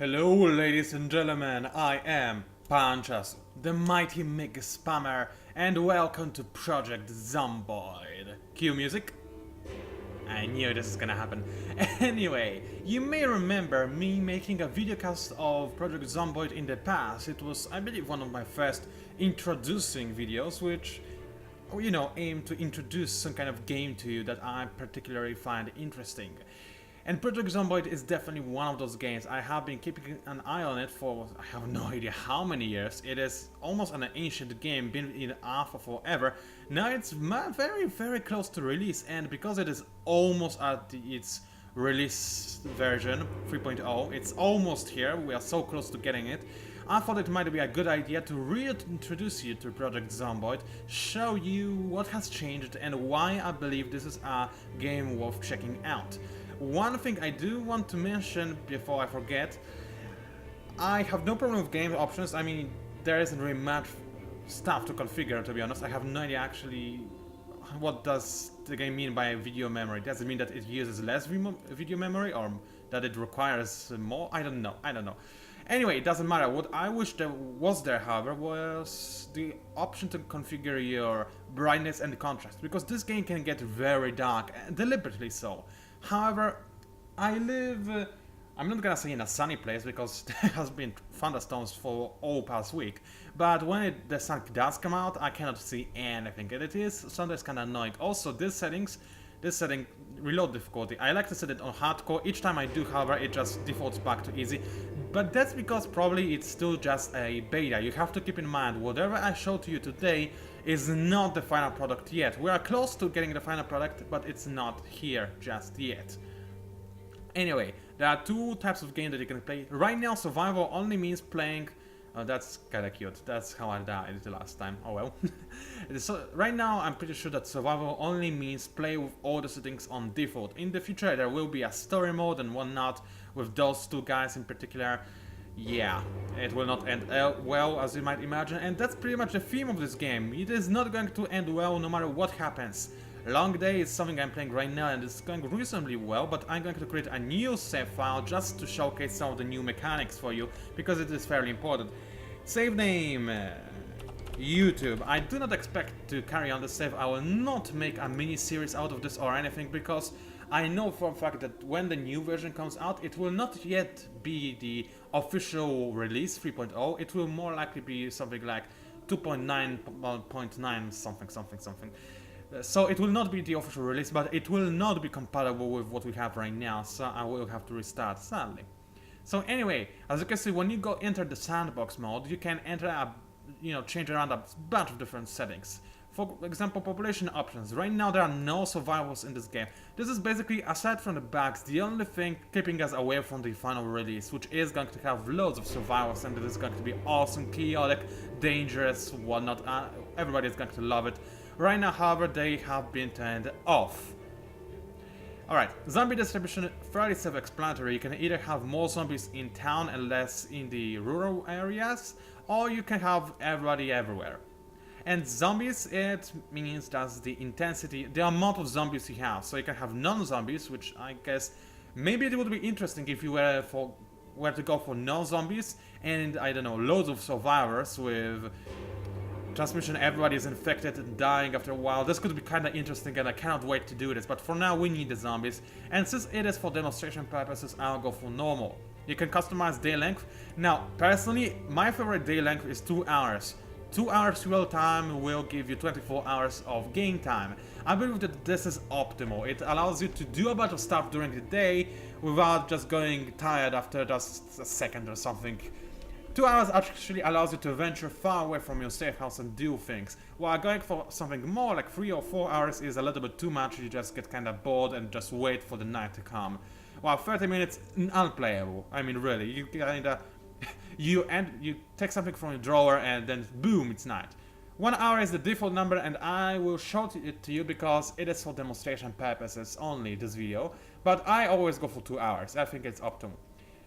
Hello, ladies and gentlemen, I am PANCZASU, the mighty Mega Spammer, and welcome to Project Zomboid. Cue music. I knew this is gonna happen. Anyway, you may remember me making a videocast of Project Zomboid in the past. It was, I believe, one of my first introducing videos, which, aimed to introduce some kind of game to you that I particularly find interesting. And Project Zomboid is definitely one of those games. I have been keeping an eye on it for I have no idea how many years. It is almost an ancient game, been in alpha forever. Now it's very, very close to release, and because it is almost at its release version 3.0, it's almost here, we are so close to getting it. I thought it might be a good idea to reintroduce you to Project Zomboid, show you what has changed and why I believe this is a game worth checking out. One thing I do want to mention before I forget, I have no problem with game options. I mean, there isn't really much stuff to configure, to be honest. I have no idea actually what does the game mean by video memory. Does it mean that it uses less video memory or that it requires more? I don't know. Anyway, it doesn't matter. What I wish there was there, however, was the option to configure your brightness and contrast, because this game can get very dark, deliberately so. However, I live, I'm not gonna say in a sunny place because there has been thunderstorms for all past week, but when the sun does come out, I cannot see anything, and it is sometimes kind of annoying. Also, this setting, reload difficulty, I like to set it on hardcore. Each time I do, however, it just defaults back to easy, but that's because probably it's still just a beta. You have to keep in mind, whatever I show to you today is not the final product yet. We are close to getting the final product, but it's not here just yet. Anyway, there are two types of games that you can play. Right now, survival only means playing... that's kinda cute. That's how I died the last time. Oh well. So, right now, I'm pretty sure that survival only means play with all the settings on default. In the future, there will be a story mode and whatnot with those two guys in particular. Yeah, it will not end well, as you might imagine, and that's pretty much the theme of this game. It is not going to end well no matter what happens. Long Day is something I'm playing right now and it's going reasonably well, but I'm going to create a new save file just to showcase some of the new mechanics for you, because it is fairly important. Save name... YouTube. I do not expect to carry on the save. I will not make a mini-series out of this or anything, because I know for a fact that when the new version comes out, it will not yet be the official release 3.0. It will more likely be something like 2.9.9 something. So it will not be the official release, but it will not be compatible with what we have right now, so I will have to restart, sadly. So anyway, as you can see, when you go enter the sandbox mode, you can enter a change around a bunch of different settings. For example, population options. Right now there are no survivors in this game. This is basically, aside from the bugs, the only thing keeping us away from the final release, which is going to have loads of survivors, and it is going to be awesome, chaotic, dangerous, whatnot. Everybody is going to love it. Right now, however, they have been turned off. Alright, zombie distribution, fairly self-explanatory. You can either have more zombies in town and less in the rural areas, or you can have everybody everywhere. And zombies, it means that's the intensity, the amount of zombies you have. So you can have non-zombies, which I guess maybe it would be interesting if you were to go for non-zombies and, I don't know, loads of survivors with transmission, everybody is infected and dying after a while. This could be kind of interesting, and I cannot wait to do this, but for now we need the zombies, and since it is for demonstration purposes, I'll go for normal. You can customize day length. Now, personally, my favorite day length is 2 hours. 2 hours real time will give you 24 hours of game time. I believe that this is optimal. It allows you to do a bunch of stuff during the day without just going tired after just a second or something. 2 hours actually allows you to venture far away from your safe house and do things, while going for something more like 3 or 4 hours is a little bit too much. You just get kinda bored and just wait for the night to come. While 30 minutes, unplayable. I mean, really, you kinda... you take something from your drawer and then boom, it's night. 1 hour is the default number, and I will show it to you because it is for demonstration purposes only, this video, but I always go for 2 hours. I think it's optimal.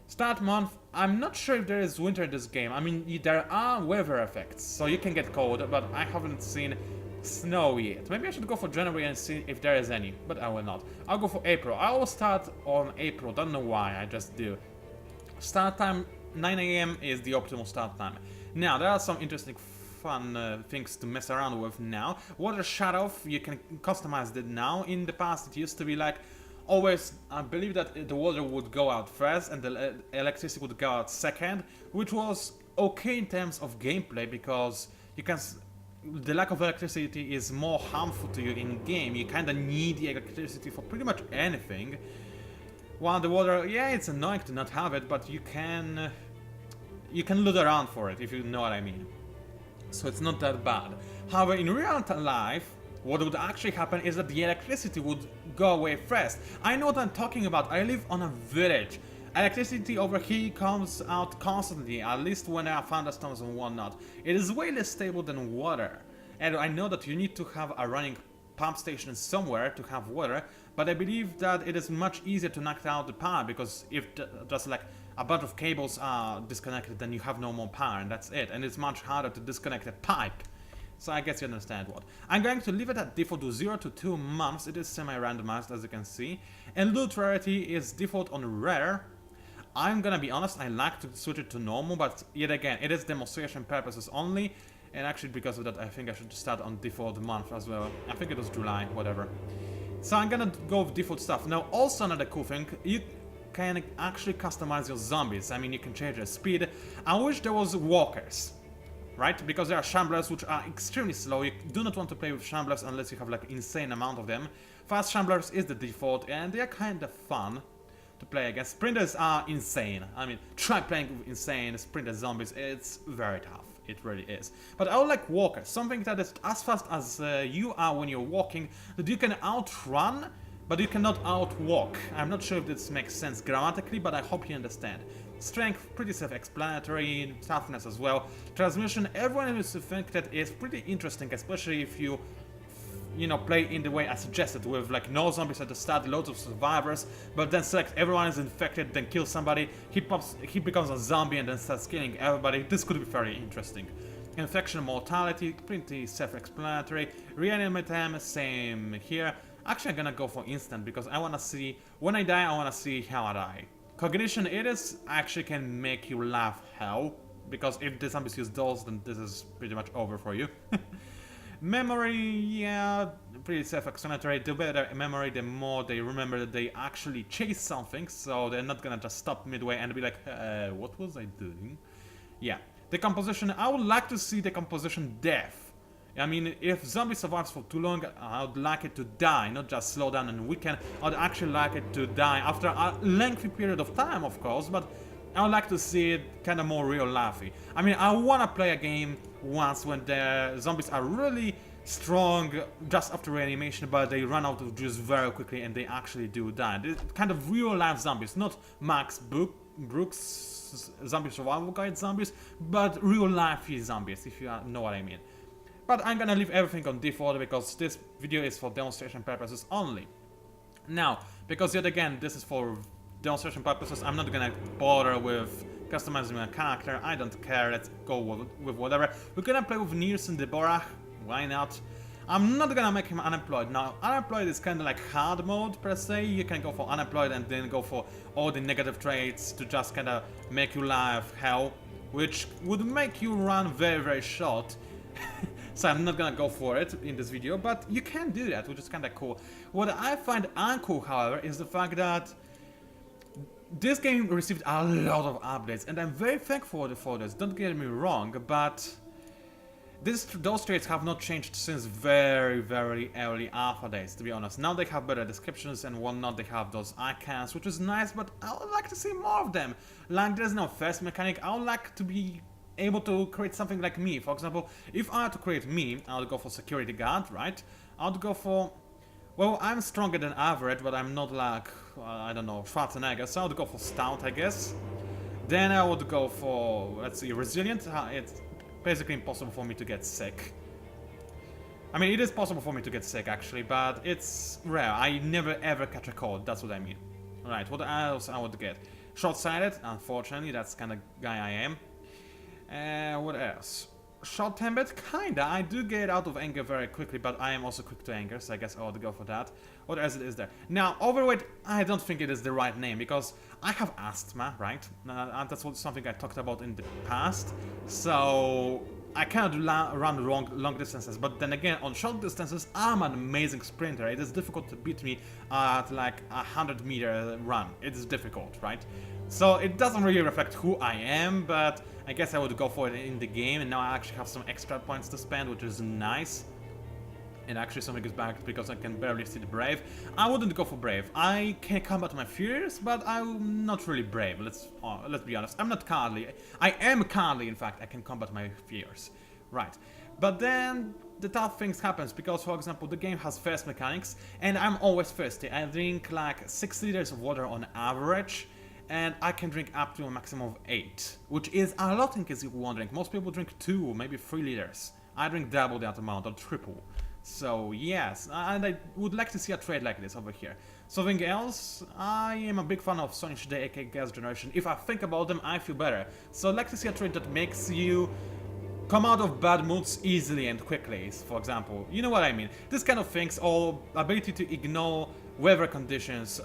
Start month, I'm not sure if there is winter in this game. I mean, there are weather effects, so you can get cold, but I haven't seen snow yet. Maybe I should go for January and see if there is any, but I will not. I'll go for April. I will start on April, don't know why, I just do. Start time 9 AM is the optimal start time. Now, there are some interesting fun things to mess around with now. Water shut off, you can customize it now. In the past, it used to be like always, I believe that the water would go out first and the electricity would go out second, which was okay in terms of gameplay because you can. The lack of electricity is more harmful to you in game. You kinda need the electricity for pretty much anything. While the water, yeah, it's annoying to not have it, but you can loot around for it, if you know what I mean. So it's not that bad. However, in real life, what would actually happen is that the electricity would go away first. I know what I'm talking about. I live on a village. Electricity over here comes out constantly, at least when there are thunderstorms and whatnot. It is way less stable than water. And I know that you need to have a running pump station somewhere to have water, but I believe that it is much easier to knock out the power, because if just like a bunch of cables are disconnected, then you have no more power, and that's it. And it's much harder to disconnect a pipe. So I guess you understand what. I'm going to leave it at default to 0 to 2 months. It is semi-randomized, as you can see. And loot rarity is default on rare. I'm gonna be honest, I like to switch it to normal, but yet again, it is demonstration purposes only. And actually, because of that, I think I should start on default month as well. I think it was July, whatever. So I'm gonna go with default stuff. Now, also another cool thing, you can actually customize your zombies. I mean, you can change their speed. I wish there was walkers, right? Because there are shamblers which are extremely slow. You do not want to play with shamblers unless you have like insane amount of them. Fast shamblers is the default, and they are kind of fun to play against. Sprinters are insane. I mean, try playing with insane sprinter zombies. It's very tough. It really is. But I would like walkers. Something that is as fast as you are when you're walking, that you can outrun, but you cannot outwalk. I'm not sure if this makes sense grammatically, but I hope you understand. Strength, pretty self-explanatory. Toughness as well. Transmission, everyone used to think that is pretty interesting, especially if you know, play in the way I suggested, with like no zombies at the start, loads of survivors, but then select everyone is infected, then kill somebody, he becomes a zombie and then starts killing everybody. This could be very interesting. Infection, mortality, pretty self-explanatory. Reanimate time, same here. Actually, I'm gonna go for instant because I wanna see, when I die, I wanna see how I die. Cognition, it is actually can make you laugh hell, because if the zombies use those, then this is pretty much over for you. Memory, yeah, pretty self-explanatory. The better memory, the more they remember that they actually chase something, so they're not gonna just stop midway and be like, what was I doing? Yeah. Decomposition, I would like to see decomposition death. I mean, if zombie survives for too long, I would like it to die, not just slow down and weaken. I'd actually like it to die after a lengthy period of time, of course, but I would like to see it kind of more real lifey. I mean, I want to play a game once when the zombies are really strong just after reanimation, but they run out of juice very quickly and they actually do die. They're kind of real life zombies, not Max Brooks zombie survival guide zombies, but real lifey zombies, if you know what I mean. But I'm gonna leave everything on default because this video is for demonstration purposes only. Now, because yet again, this is for demonstration purposes, I'm not gonna bother with customizing my character. I don't care, let's go with whatever. We're gonna play with Nielsen Deborah, why not? I'm not gonna make him unemployed. Now, unemployed is kinda like hard mode per se. You can go for unemployed and then go for all the negative traits to just kinda make you life hell, which would make you run very, very short. So I'm not gonna go for it in this video, but you can do that, which is kinda cool. What I find uncool, however, is the fact that this game received a lot of updates, and I'm very thankful for this, don't get me wrong, but those traits have not changed since very, very early alpha days, to be honest. Now they have better descriptions and whatnot, they have those icons, which is nice, but I would like to see more of them. Like, there's no first mechanic. I would like to be able to create something like me. For example, if I had to create me, I would go for security guard, right? I would go for... Well, I'm stronger than average, but I'm not like, I don't know, Schwarzenegger, so I would go for stout, I guess. Then I would go for, let's see, resilient. It's basically impossible for me to get sick. I mean, it is possible for me to get sick, actually, but it's rare. I never ever catch a cold, that's what I mean. Right, what else I would get? Short-sighted, unfortunately, that's kind of guy I am. What else? short-tempered? Kinda. I do get out of anger very quickly, but I am also quick to anger, so I guess I ought to go for that. What else is there? Now, overweight, I don't think it is the right name, because I have asthma, right? And that's something I talked about in the past, so I cannot run long distances, but then again, on short distances, I'm an amazing sprinter. It is difficult to beat me at like a 100-meter run. It is difficult, right? So it doesn't really reflect who I am, but I guess I would go for it in the game, and now I actually have some extra points to spend, which is nice. And actually something is back because I can barely see the brave. I wouldn't go for brave. I can combat my fears, but I'm not really brave. Let's be honest. I'm not cowardly. I am cowardly, in fact. I can combat my fears. Right. But then the tough things happens because, for example, the game has thirst mechanics, and I'm always thirsty. I drink like 6 liters of water on average, and I can drink up to a maximum of 8, which is a lot in case you're wondering. Most people drink 2, maybe 3 liters. I drink double that amount, or triple. So yes, and I would like to see a trade like this over here. Something else, I am a big fan of Sonic Day, aka Gas Generation. If I think about them, I feel better. So I'd like to see a trade that makes you come out of bad moods easily and quickly, for example. You know what I mean? This kind of things, or ability to ignore weather conditions.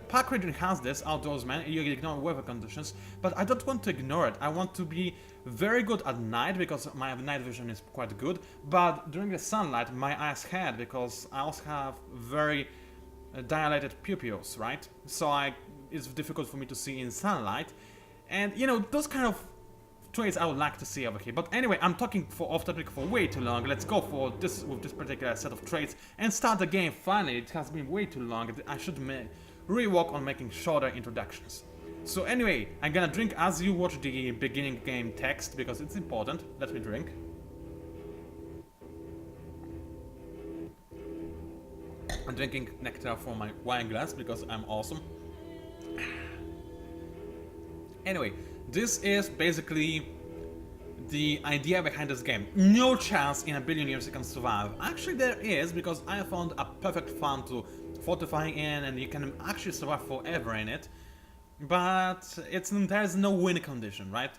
Park Ranger has this, Outdoorsman, you ignore weather conditions, but I don't want to ignore it. I want to be very good at night, because my night vision is quite good, but during the sunlight my eyes hurt, because I also have very dilated pupils, right? So it's difficult for me to see in sunlight, and you know, those kind of traits I would like to see over here. But anyway, I'm talking off topic for way too long. Let's go for this with this particular set of traits and start the game. Finally, it has been way too long. I should rework on making shorter introductions. So anyway, I'm gonna drink as you watch the beginning game text, because it's important. Let me drink. I'm drinking nectar from my wine glass because I'm awesome. Anyway, this is basically the idea behind this game. No chance in a billion years you can survive. Actually there is, because I found a perfect farm to fortify in, and you can actually survive forever in it. But there's no win condition, right?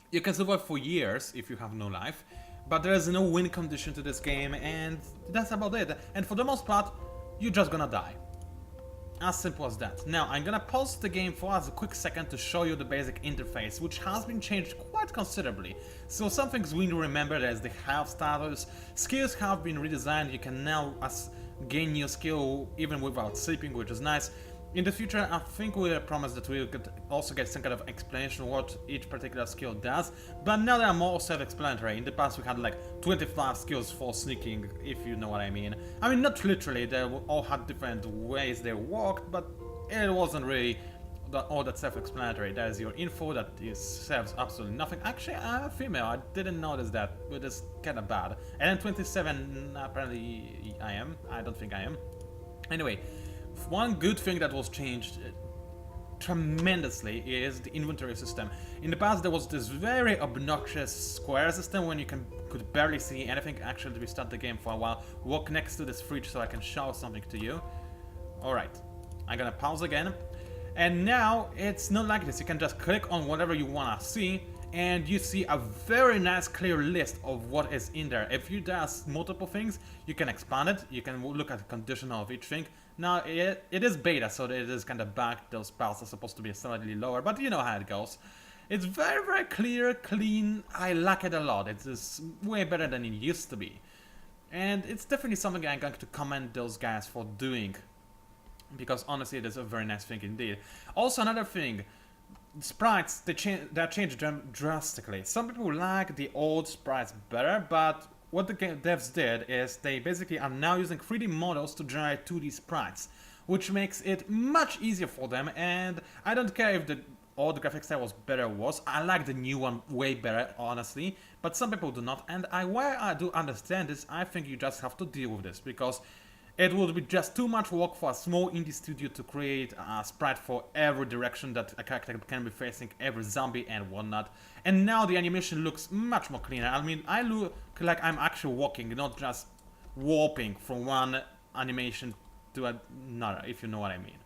You can survive for years if you have no life, but there is no win condition to this game, and that's about it. And for the most part, you're just gonna die. As simple as that. Now, I'm gonna pause the game for a quick second to show you the basic interface, which has been changed quite considerably. So some things we need to remember: there's the health status, skills have been redesigned, you can now gain new skill even without sleeping, which is nice. In the future, I think we promised that we'll also get some kind of explanation of what each particular skill does, but now they are more self-explanatory. In the past we had like 25 skills for sneaking, if you know what I mean. I mean, not literally, they all had different ways they worked, but it wasn't really all that self-explanatory. There's your info that serves absolutely nothing. Actually, I'm a female, I didn't notice that, but it's kinda bad. And then 27, apparently I am. I don't think I am. Anyway, one good thing that was changed tremendously is the inventory system. In the past there was this very obnoxious square system when you could barely see anything. Actually, we start the game for a while. Walk next to this fridge so I can show something to you. Alright, I'm gonna pause again. And now it's not like this. You can just click on whatever you wanna see, and you see a very nice clear list of what is in there. If you does multiple things, you can expand it, you can look at the condition of each thing. Now it is beta, so it is kind of back, those paths are supposed to be slightly lower, but you know how it goes. It's very, very clear, clean, I like it a lot. It is way better than it used to be. And it's definitely something I'm going to commend those guys for doing, because honestly it is a very nice thing indeed. Also, another thing, sprites, they are changed drastically. Some people like the old sprites better, but what the game devs did is they basically are now using 3D models to generate 2D sprites, which makes it much easier for them. And I don't care if the old graphic style was better or worse. I like the new one way better, honestly, but some people do not. And why I do understand this, I think you just have to deal with this, because it would be just too much work for a small indie studio to create a sprite for every direction that a character can be facing, every zombie and whatnot. And now the animation looks much more cleaner. I mean, I look like I'm actually walking, not just warping from one animation to another, if you know what I mean.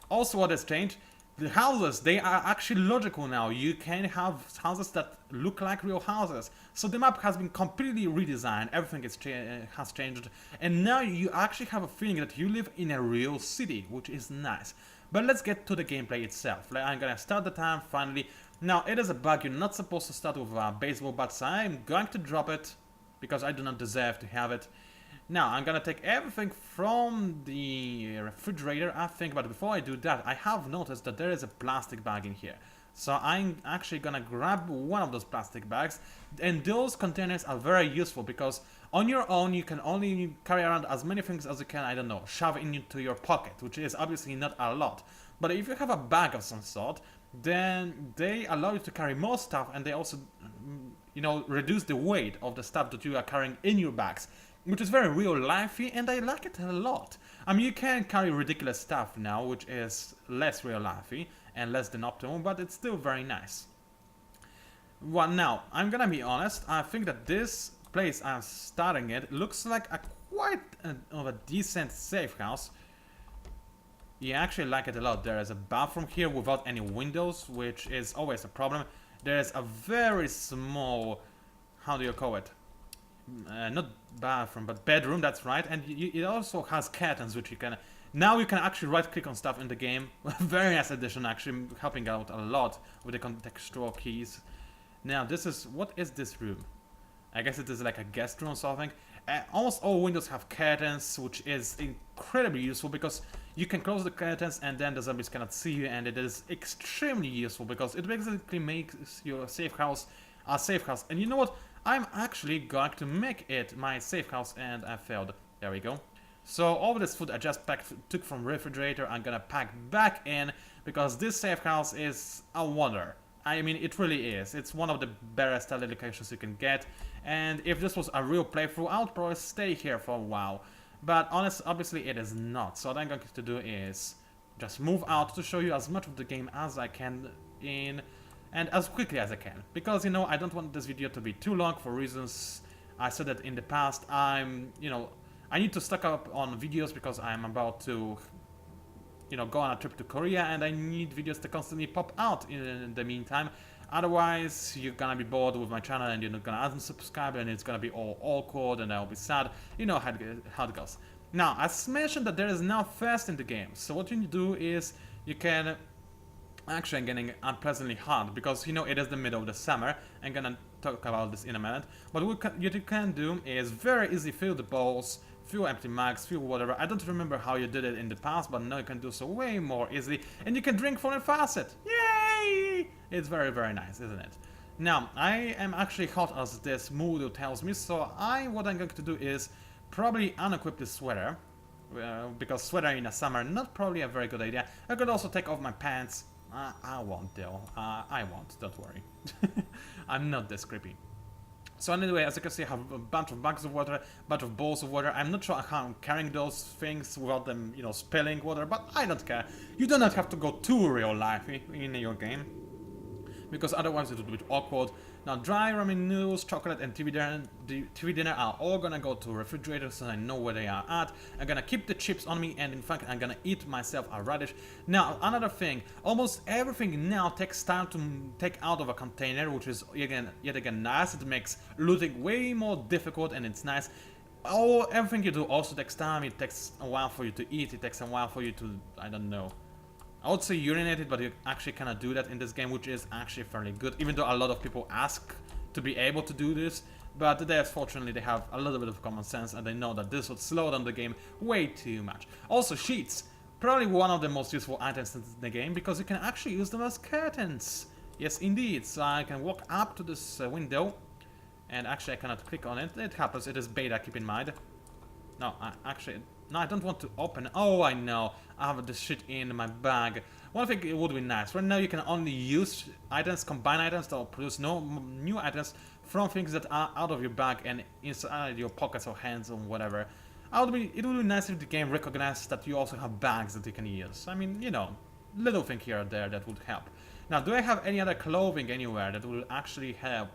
Also, what has changed, The houses, they are actually logical now. You can have houses that look like real houses. So the map has been completely redesigned, everything has changed, and now you actually have a feeling that you live in a real city, which is nice. But let's get to the gameplay itself. I'm gonna start the time finally. Now, it is a bug, you're not supposed to start with a baseball bat, so I'm going to drop it, because I do not deserve to have it. Now, I'm gonna take everything from the refrigerator, I think, but before I do that, I have noticed that there is a plastic bag in here. So I'm actually gonna grab one of those plastic bags, and those containers are very useful because on your own you can only carry around as many things as you can, I don't know, shove into your pocket, which is obviously not a lot. But if you have a bag of some sort, then they allow you to carry more stuff, and they also, reduce the weight of the stuff that you are carrying in your bags, which is very real lifey, and I like it a lot. I mean, you can carry ridiculous stuff now, which is less real lifey and less than optimal, but it's still very nice. Well, now, I'm gonna be honest, I think that this place I'm starting it looks like a of a decent safe house. Yeah, I actually like it a lot. There is a bathroom here without any windows, which is always a problem. There's a very small, how do you call it? Not bathroom, but bedroom, that's right. And it also has curtains, which you can... Now you can actually right-click on stuff in the game. Very nice addition, actually, helping out a lot with the contextual keys. Now, this is... What is this room? I guess it is like a guest room or something. Almost all windows have curtains, which is incredibly useful because you can close the curtains and then the zombies cannot see you, and it is extremely useful because it basically makes your safe house a safe house. And you know what? I'm actually going to make it my safe house, and I failed. There we go. So all this food I just took from refrigerator, I'm gonna pack back in because this safe house is a wonder. I mean, it really is. It's one of the best locations you can get, and if this was a real playthrough, I would probably stay here for a while. But obviously it is not. So what I'm going to do is just move out to show you as much of the game as I can and as quickly as I can. Because, I don't want this video to be too long for reasons I said that in the past. I need to stock up on videos because I'm about to go on a trip to Korea, and I need videos to constantly pop out in the meantime. Otherwise, you're gonna be bored with my channel and you're not gonna unsubscribe, and it's gonna be all awkward and I'll be sad. You know how it goes. Now, as mentioned that there is now thirst in the game, so what you need to do is you can... Actually, I'm getting unpleasantly hot because, it is the middle of the summer. I'm gonna talk about this in a minute. But what you can do is very easily fill the bowls, fill empty mugs, fill whatever. I don't remember how you did it in the past, but now you can do so way more easily. And you can drink from a faucet. Yay! It's very, very nice, isn't it? Now, I am actually hot as this mood tells me, so what I'm going to do is probably unequip this sweater. Because sweater in the summer, not probably a very good idea. I could also take off my pants. I won't though. I won't, don't worry. I'm not this creepy. So anyway, as you can see, I have a bunch of bags of water, a bunch of bowls of water. I'm not sure how I'm carrying those things without them, spilling water, but I don't care. You do not have to go too real life in your game, because otherwise it would be awkward. Now, dry ramen noodles, chocolate, and TV dinner are all gonna go to refrigerator so I know where they are at. I'm gonna keep the chips on me, and in fact, I'm gonna eat myself a radish. Now, another thing, almost everything now takes time to take out of a container, which is yet again nice. It makes looting way more difficult, and it's nice. Everything you do also takes time. It takes a while for you to eat. It takes a while for you to, I don't know. I would say urinated, but you actually cannot do that in this game, which is actually fairly good, even though a lot of people ask to be able to do this. But fortunately, they have a little bit of common sense, and they know that this would slow down the game way too much. Also, sheets. Probably one of the most useful items in the game, because you can actually use them as curtains. Yes, indeed. So I can walk up to this window, and actually I cannot click on it. It happens. It is beta, keep in mind. No, no, I don't want to open. Oh, I know. I have this shit in my bag. One thing, it would be nice. Right now, you can only use items, combine items that will produce no new items from things that are out of your bag and inside your pockets or hands or whatever. It would be nice if the game recognized that you also have bags that you can use. I mean, little thing here or there that would help. Now, do I have any other clothing anywhere that will actually help?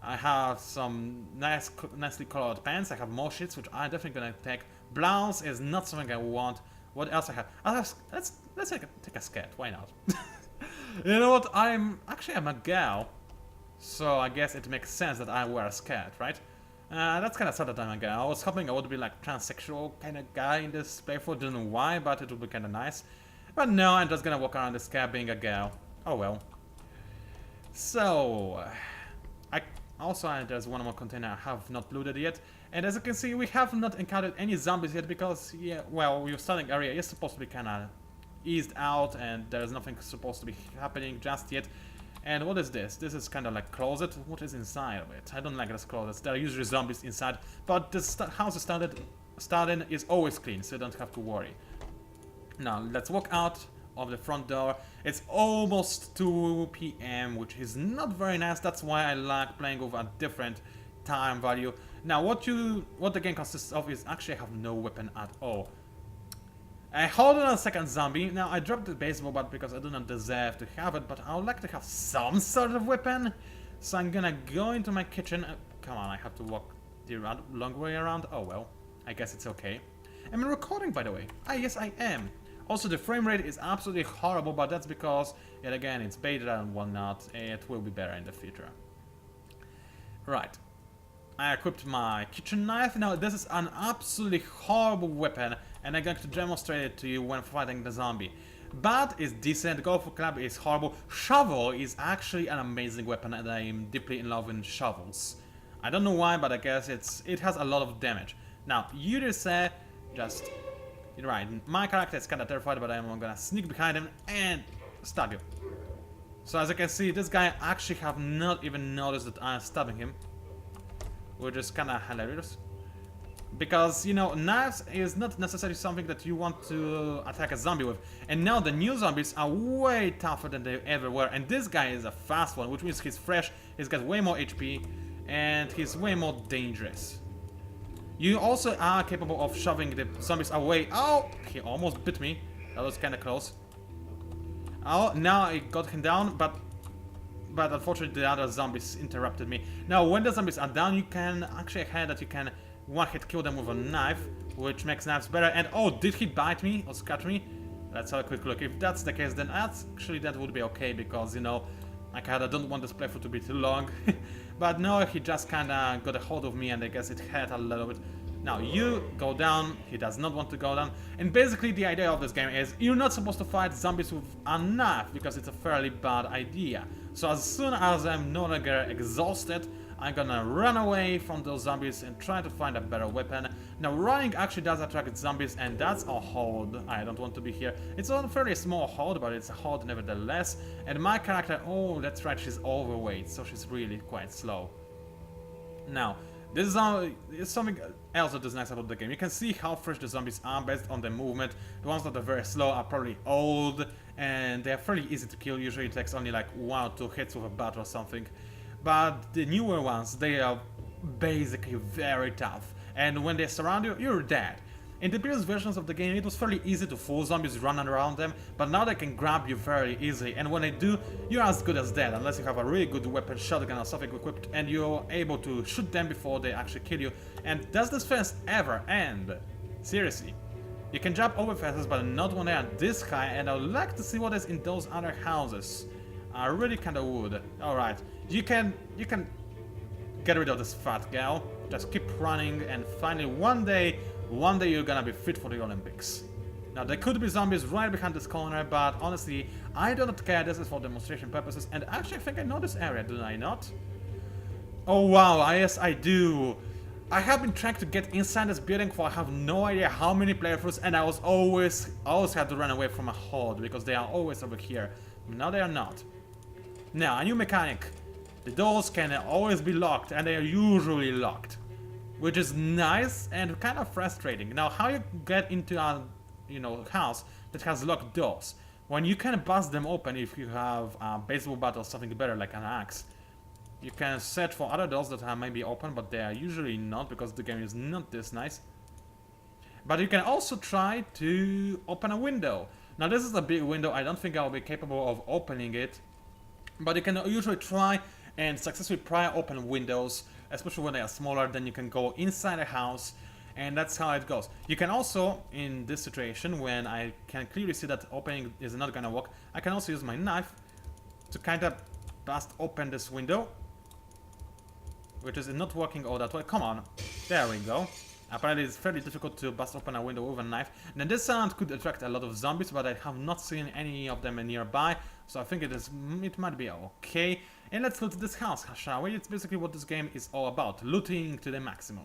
I have some nicely colored pants. I have more sheets, which I'm definitely gonna take. Blouse is not something I want. What else I have? Let's take a scat, why not? You know what, I'm a gal, so I guess it makes sense that I wear a scat, right? That's kind of sad that I'm a gal. I was hoping I would be like transsexual kind of guy in this playthrough, don't know why, but it would be kind of nice. But no, I'm just gonna walk around this cat being a gal. Oh well. So, there's one more container I have not looted yet, and as you can see, we have not encountered any zombies yet because, yeah, well, your starting area is supposed to be kind of eased out, and there's nothing supposed to be happening just yet. And what is this? This is kind of like closet. What is inside of it? I don't like this closet. There are usually zombies inside, but the house is started is always clean, so you don't have to worry. Now let's walk out of the front door. It's almost 2 p.m., which is not very nice. That's why I like playing with a different time value. Now what the game consists of is actually I have no weapon at all. I hold on a second zombie. Now I dropped the baseball bat because I do not deserve to have it, but I would like to have some sort of weapon. So I'm gonna go into my kitchen. Come on, I have to walk the long way around. Oh well, I guess it's okay. Am I recording, by the way? Ah, yes, I am. Also, the frame rate is absolutely horrible, but that's because, yet again, it's beta and whatnot. It will be better in the future. Right. I equipped my kitchen knife. Now, this is an absolutely horrible weapon, and I'm going to demonstrate it to you when fighting the zombie. Bat is decent, golf club is horrible. Shovel is actually an amazing weapon, and I am deeply in love with shovels. I don't know why, but I guess it has a lot of damage. Now, you just say, you're right, my character is kind of terrified, but I'm gonna sneak behind him and stab you. So as you can see, this guy actually have not even noticed that I'm stabbing him, which is kind of hilarious. Because, you know, knives is not necessarily something that you want to attack a zombie with. And now the new zombies are way tougher than they ever were. And this guy is a fast one, which means he's fresh, he's got way more HP, and he's way more dangerous. You also are capable of shoving the zombies away. Oh, he almost bit me. That was kind of close. Oh, now I got him down, but unfortunately the other zombies interrupted me. Now, when the zombies are down, you can actually hear that you can one-hit kill them with a knife, which makes knives better. And oh, did he bite me or scratch me? Let's have a quick look. If that's the case, then actually that would be okay, because, you know, I kinda don't want this playthrough to be too long. But no, he just kinda got a hold of me, and I guess it hurt a little bit. Now you go down, he does not want to go down. And basically the idea of this game is you're not supposed to fight zombies with a knife, because it's a fairly bad idea. So as soon as I'm no longer exhausted, I'm gonna run away from those zombies and try to find a better weapon. Now running actually does attract zombies, and that's a hold. I don't want to be here. It's a fairly small hold, but it's a hold nevertheless. And my character, oh, that's right, she's overweight, so she's really quite slow. Now, this is something else that is nice about the game. You can see how fresh the zombies are based on their movement. The ones that are very slow are probably old, and they're fairly easy to kill. Usually it takes only like 1 or 2 hits with a bat or something. But the newer ones, they are basically very tough, and when they surround you, you're dead. In the previous versions of the game, it was fairly easy to fool zombies running around them, but now they can grab you very easily, and when they do, you're as good as dead, unless you have a really good weapon, shotgun or something equipped, and you're able to shoot them before they actually kill you. And does this fence ever end? Seriously. You can jump over fences, but not when they are this high, and I would like to see what is in those other houses. I really kinda would. Alright, you can get rid of this fat gal, just keep running, and finally one day you're gonna be fit for the Olympics. Now there could be zombies right behind this corner, but honestly, I do not care. This is for demonstration purposes, and actually I think I know this area, do I not? Oh wow, yes I do. I have been trying to get inside this building for I have no idea how many playthroughs, and I always had to run away from a horde, because they are always over here. Now they are not. Now, a new mechanic. The doors can always be locked, and they are usually locked, which is nice and kind of frustrating. Now, how you get into a, you know, house that has locked doors? When you can bust them open if you have a baseball bat or something better like an axe. You can search for other doors that are maybe open, but they are usually not, because the game is not this nice. But you can also try to open a window. Now, this is a big window. I don't think I'll be capable of opening it. But you can usually try and successfully pry open windows, especially when they are smaller. Then you can go inside a house and that's how it goes. You can also, in this situation, when I can clearly see that opening is not gonna work, I can also use my knife to kind of bust open this window, which is not working all that well. Come on, there we go. Apparently it's fairly difficult to bust open a window with a knife. Now this sound could attract a lot of zombies, but I have not seen any of them nearby, so I think it might be okay. And let's loot this house, shall we? It's basically what this game is all about, looting to the maximum.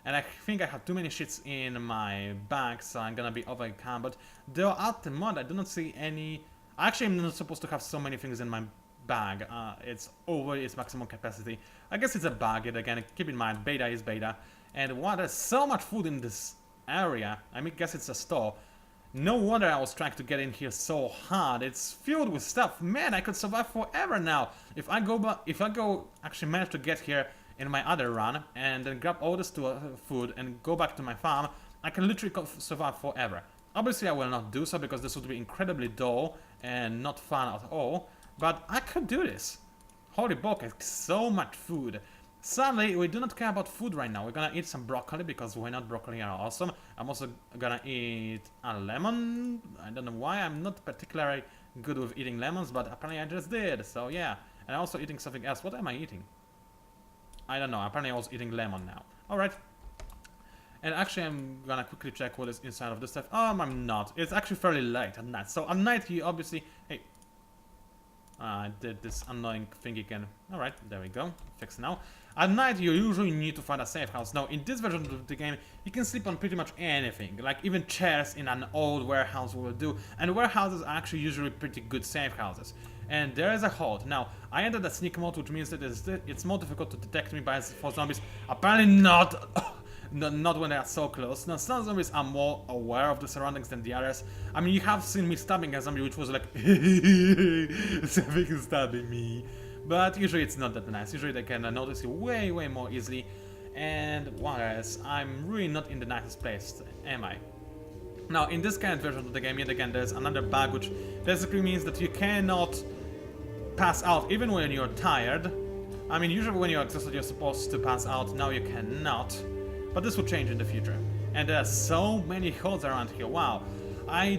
And I think I have too many shits in my bag, so I'm gonna be over encumbered. Though at the moment I do not see any... Actually, I'm not supposed to have so many things in my bag. It's over its maximum capacity. I guess it's a bug, and again, keep in mind, beta is beta. And wow, there's so much food in this area. I mean, guess it's a store. No wonder I was trying to get in here so hard. It's filled with stuff. Man, I could survive forever now. If I go actually manage to get here in my other run and then grab all this food and go back to my farm, I can literally survive forever. Obviously, I will not do so because this would be incredibly dull and not fun at all. But I could do this. Holy bokeh, so much food. Sadly, we do not care about food right now. We're gonna eat some broccoli because why not? Broccoli are awesome. I'm also gonna eat a lemon. I don't know why. I'm not particularly good with eating lemons, but apparently I just did. So yeah. And I'm also eating something else. What am I eating? I don't know. Apparently I was eating lemon now. Alright. And actually I'm gonna quickly check what is inside of this stuff. I'm not. It's actually fairly late at night. So at night you obviously... Hey. I did this annoying thing again. Alright, there we go. Fixed now. At night you usually need to find a safe house. Now in this version of the game you can sleep on pretty much anything. Like even chairs in an old warehouse will do. And warehouses are actually usually pretty good safe houses. And there is a hold. Now I entered a sneak mode, which means that it's more difficult to detect me for zombies. Apparently not. Not when they are so close. Now some zombies are more aware of the surroundings than the others. I mean, you have seen me stabbing a zombie which was like something is stabbing me. But usually it's not that nice. Usually they can notice you way more easily. And whereas I'm really not in the nicest place, am I? Now in this current version of the game, yet again there's another bug which basically means that you cannot pass out even when you're tired. I mean, usually when you're exhausted you're supposed to pass out. Now you cannot. But this will change in the future. And there are so many holes around here. Wow. I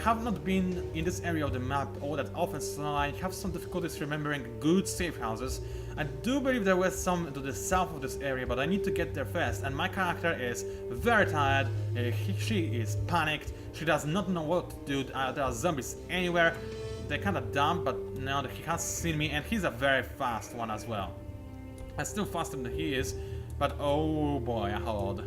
have not been in this area of the map all that often, so I have some difficulties remembering good safe houses. I do believe there was some to the south of this area, but I need to get there first. And my character is very tired. She is panicked. She does not know what to do. There are zombies anywhere. They're kind of dumb, but now he has seen me, and he's a very fast one as well. I'm still faster than he is. But oh boy, hold.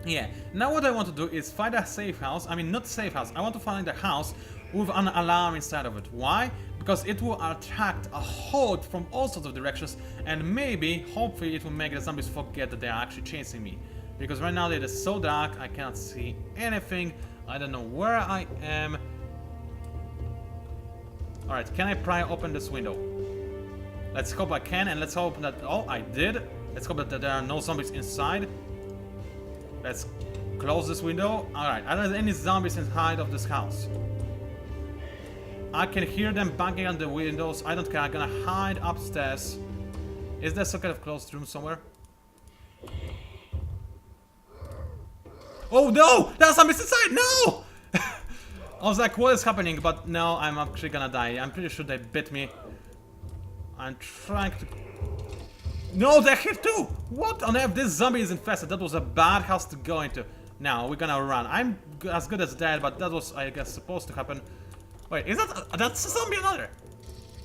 Yeah, now what I want to do is find a safe house. I mean, not safe house. I want to find a house with an alarm inside of it. Why? Because it will attract a horde from all sorts of directions, and maybe, hopefully, it will make the zombies forget that they are actually chasing me. Because right now it is so dark, I cannot see anything. I don't know where I am. Alright, can I pry open this window? Let's hope I can, and let's hope that... Oh, I did. Let's hope that there are no zombies inside. Let's close this window. Alright, are there any zombies inside of this house? I can hear them banging on the windows. I don't care, I'm gonna hide upstairs. Is there some kind of closed room somewhere? Oh no! There are zombies inside! No! I was like, what is happening? But no, I'm actually gonna die. I'm pretty sure they bit me. I'm trying to... No, they're here too! What on earth? This zombie is infested. That was a bad house to go into. Now, we're gonna run. I'm as good as dead, but that was, I guess, supposed to happen. Wait, is that... That's a zombie another!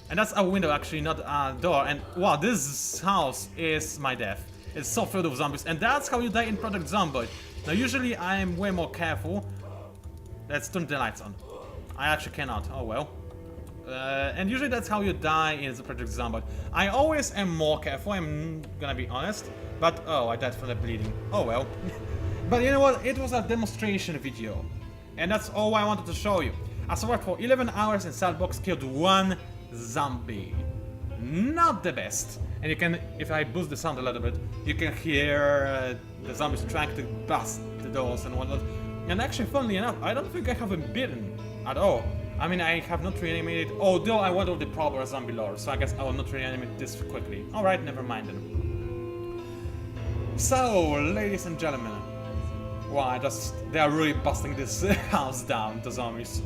And that's a window, actually, not a door. And wow, this house is my death. It's so filled with zombies. And that's how you die in Project Zomboid. Now, usually I'm way more careful. Let's turn the lights on. I actually cannot. Oh well. And usually that's how you die in the Project Zomboid. I always am more careful, I'm gonna be honest. But, oh, I died from the bleeding. Oh well. But you know what? It was a demonstration video. And that's all I wanted to show you. I survived for 11 hours in Sandbox, killed one zombie. Not the best. And you can, if I boost the sound a little bit, you can hear the zombies trying to bust the doors and whatnot. And actually, funnily enough, I don't think I have been bitten at all. I mean, I have not reanimated, although I went over the proper zombie lore, so I guess I will not reanimate this quickly. Alright, never mind then. So, ladies and gentlemen, they are really busting this house down, the zombies.